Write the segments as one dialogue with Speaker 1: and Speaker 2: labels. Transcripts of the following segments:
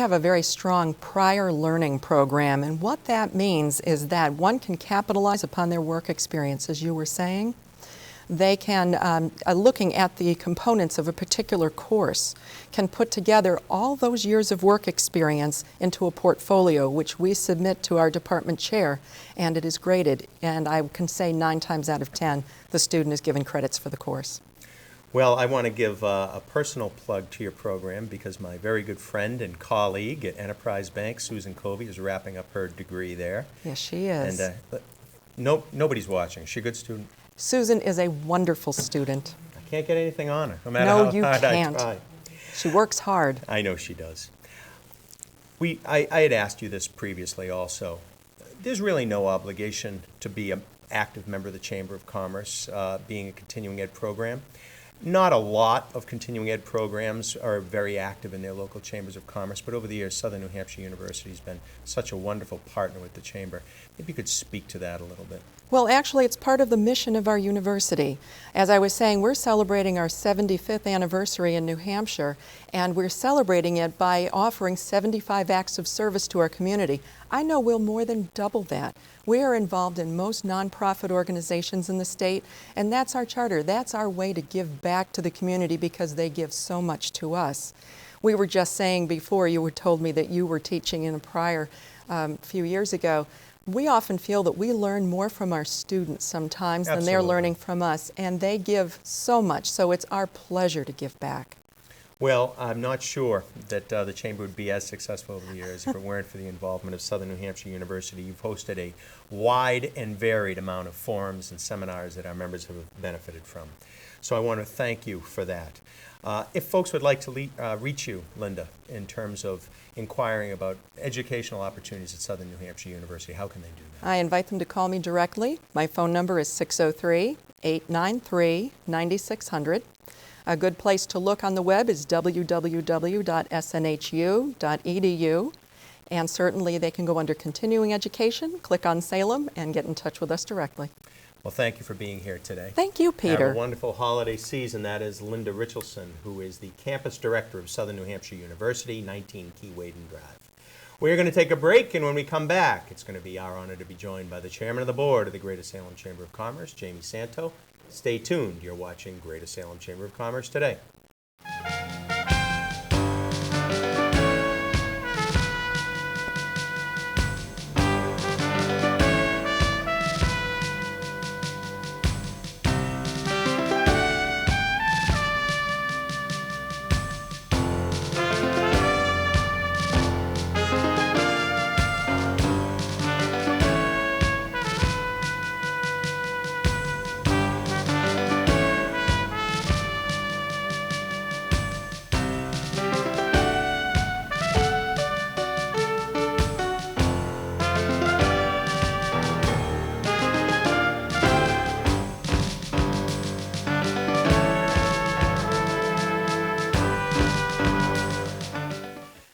Speaker 1: have a very strong prior learning program, and what that means is that one can capitalize upon their work experience, as you were saying. They can, looking at the components of a particular course, can put together all those years of work experience into a portfolio, which we submit to our department chair, and it is graded. And I can say 9 times out of 10, the student is given credits for the course.
Speaker 2: Well, I want to give a personal plug to your program because my very good friend and colleague at Enterprise Bank, Susan Covey, is wrapping up her degree there.
Speaker 1: Yes, she is.
Speaker 2: And nobody's watching. Is she a good student?
Speaker 1: Susan is a wonderful student.
Speaker 2: I can't get anything on her, no matter
Speaker 1: No,
Speaker 2: how
Speaker 1: you
Speaker 2: hard
Speaker 1: can't.
Speaker 2: I try.
Speaker 1: She works hard.
Speaker 2: I know she does. I had asked you this previously also. There's really no obligation to be an active member of the Chamber of Commerce, being a continuing ed program. Not a lot of continuing ed programs are very active in their local chambers of commerce, but over the years, Southern New Hampshire University has been such a wonderful partner with the chamber. Maybe you could speak to that a little bit.
Speaker 1: Well, actually, it's part of the mission of our university. As I was saying, we're celebrating our 75th anniversary in New Hampshire, and we're celebrating it by offering 75 acts of service to our community. I know we'll more than double that. We are involved in most nonprofit organizations in the state, and that's our charter. That's our way to give back to the community because they give so much to us. We were just saying before, you were told me that you were teaching in a prior few years ago. We often feel that we learn more from our students sometimes than they're learning from us, and they give so much, so it's our pleasure to give back.
Speaker 2: Well, I'm not sure that the Chamber would be as successful over the years if it weren't for the involvement of Southern New Hampshire University. You've hosted a wide and varied amount of forums and seminars that our members have benefited from. So I want to thank you for that. If folks would like to reach you, Linda, in terms of inquiring about educational opportunities at Southern New Hampshire University, how can they do that?
Speaker 1: I invite them to call me directly. My phone number is 603-893-9600. A good place to look on the web is www.snhu.edu. And certainly they can go under Continuing Education, click on Salem, and get in touch with us directly.
Speaker 2: Well, thank you for being here today.
Speaker 1: Thank you, Peter.
Speaker 2: Have a wonderful holiday season. That is Linda Richardson, who is the Campus Director of Southern New Hampshire University, 19 Keewaydon Drive. We're going to take a break, and when we come back, it's going to be our honor to be joined by the Chairman of the Board of the Greater Salem Chamber of Commerce, Jamie Santo. Stay tuned. You're watching Greater Salem Chamber of Commerce Today.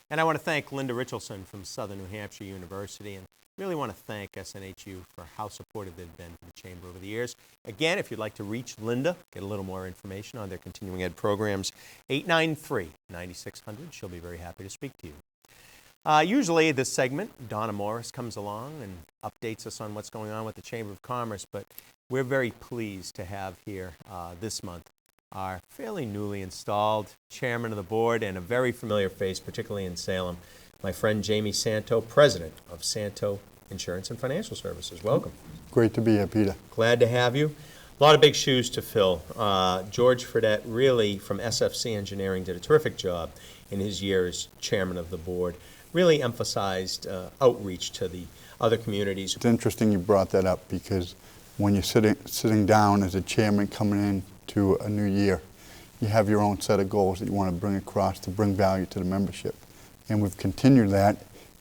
Speaker 2: And I want to thank Linda Richardson from Southern New Hampshire University, and really want to thank SNHU for how supportive they've been to the Chamber over the years. Again, if you'd like to reach Linda, get a little more information on their continuing ed programs, 893-9600. She'll be very happy to speak to you. Usually this segment, Donna Morris comes along and updates us on what's going on with the Chamber of Commerce, but we're very pleased to have here this month our fairly newly installed chairman of the board and a very familiar face, particularly in Salem, my friend Jamie Santo, president of Santo Insurance and Financial Services. Welcome.
Speaker 3: Great to be here, Peter.
Speaker 2: Glad to have you. A lot of big shoes to fill. George Fredette, really, from SFC Engineering, did a terrific job in his year as chairman of the board. Really emphasized outreach to the other communities.
Speaker 3: It's interesting you brought that up because when you're sitting down as a chairman coming in to a new year, you have your own set of goals that you want to bring across to bring value to the membership. And we've continued that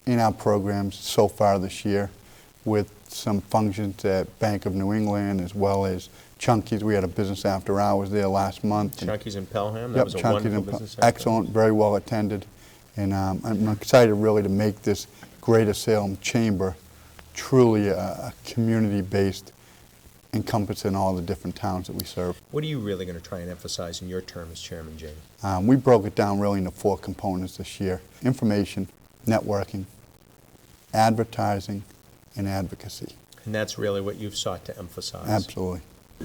Speaker 3: in our programs so far this year with some functions at Bank of New England as well as Chunky's. We had a business after hours there last month.
Speaker 2: Chunky's in Pelham? That was a wonderful business.
Speaker 3: Excellent, very well attended. And I'm excited really to make this Greater Salem Chamber truly a community-based encompassing all the different towns that we serve.
Speaker 2: What are you really going to try and emphasize in your term as chairman, Jamie?
Speaker 3: We broke it down really into 4 components this year: information, networking, advertising, and advocacy.
Speaker 2: And that's really what you've sought to emphasize.
Speaker 3: Absolutely.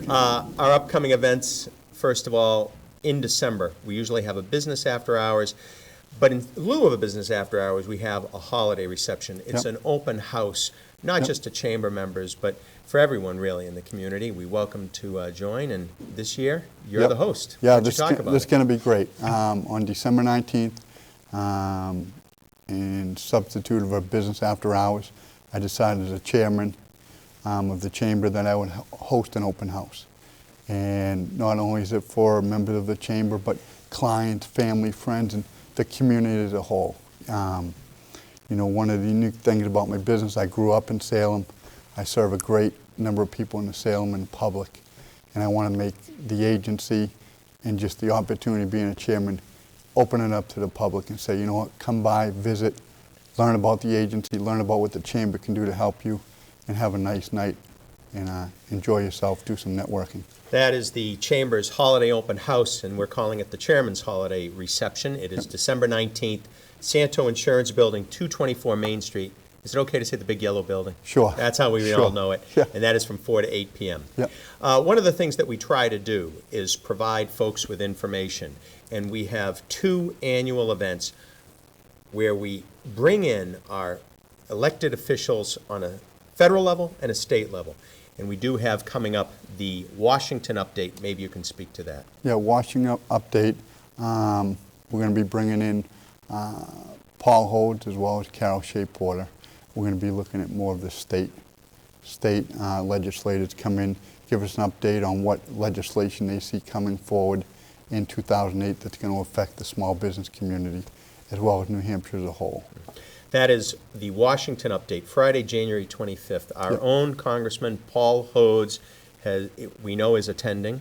Speaker 2: Our upcoming events, first of all, in December, we usually have a business after hours, but in lieu of a business after hours, we have a holiday reception. It's
Speaker 3: Yep.
Speaker 2: an open house, not
Speaker 3: Yep.
Speaker 2: just to chamber members, but for everyone really in the community. We welcome to join, and this year, you're
Speaker 3: Yep.
Speaker 2: the host.
Speaker 3: Yeah,
Speaker 2: Why don't you
Speaker 3: this
Speaker 2: talk about
Speaker 3: is
Speaker 2: it?
Speaker 3: going to be great. On December 19th, in substitute of a business after hours, I decided as a chairman of the chamber that I would host an open house. And not only is it for members of the chamber, but clients, family, friends, and the community as a whole. You know, one of the unique things about my business, I grew up in Salem. I serve a great number of people in the Salem and public, and I want to make the agency and just the opportunity of being a chairman, open it up to the public and say, you know what, come by, visit, learn about the agency, learn about what the chamber can do to help you, and have a nice night and enjoy yourself, do some networking.
Speaker 2: That is the Chamber's Holiday Open House, and we're calling it the Chairman's Holiday Reception. It is December 19th, Santo Insurance Building, 224 Main Street. Is it okay to say the big yellow building?
Speaker 3: Sure.
Speaker 2: That's how we
Speaker 3: Sure.
Speaker 2: all know it.
Speaker 3: Yeah.
Speaker 2: And that is from 4 to 8 p.m.
Speaker 3: Yep.
Speaker 2: One of the things that we try to do is provide folks with information, and we have 2 annual events where we bring in our elected officials on a federal level and a state level. And we do have coming up the Washington update. Maybe you can speak to that.
Speaker 3: Yeah, Washington update. We're going to be bringing in Paul Hodes as well as Carol Shea Porter. We're going to be looking at more of the state legislators come in, give us an update on what legislation they see coming forward in 2008 that's going to affect the small business community as well as New Hampshire as a whole.
Speaker 2: That is the Washington update, Friday, January 25th. Our
Speaker 3: Yep.
Speaker 2: own Congressman Paul Hodes we know is attending.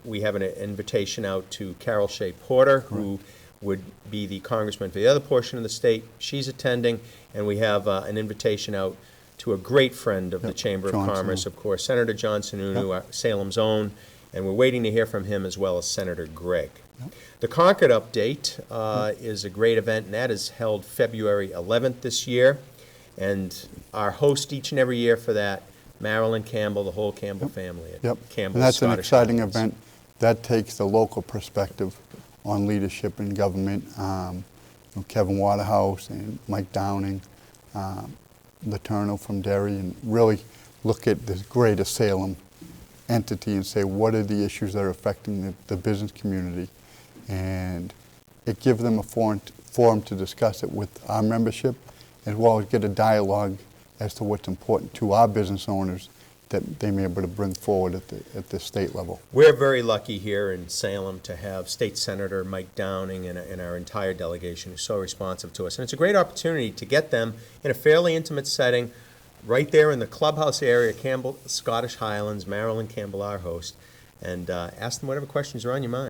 Speaker 2: We have an invitation out to Carol Shea Porter, who would be the congressman for the other portion of the state. She's attending, and we have an invitation out to a great friend of the
Speaker 3: Yep,
Speaker 2: Chamber
Speaker 3: John
Speaker 2: of Commerce,
Speaker 3: Sununu.
Speaker 2: of course, Senator John Sununu,
Speaker 3: Yep.
Speaker 2: Salem's own, and we're waiting to hear from him as well as Senator Gregg. The Concord update is a great event, and that is held February 11th this year. And our host each and every year for that, Marilyn Campbell, the whole Campbell family at
Speaker 3: Yep.
Speaker 2: Campbell's
Speaker 3: And that's an
Speaker 2: Scottish
Speaker 3: exciting
Speaker 2: Highlands.
Speaker 3: event that takes the local perspective on leadership in government. Kevin Waterhouse and Mike Downing, Letourneau from Derry, and really look at this greater Salem entity and say, what are the issues that are affecting the business community? And it gives them a forum to discuss it with our membership, as well as get a dialogue as to what's important to our business owners that they may be able to bring forward at the state level.
Speaker 2: We're very lucky here in Salem to have State Senator Mike Downing and our entire delegation who's so responsive to us. And it's a great opportunity to get them in a fairly intimate setting right there in the clubhouse area, Campbell, Scottish Highlands, Marilyn Campbell, our host, and ask them whatever questions are on your mind.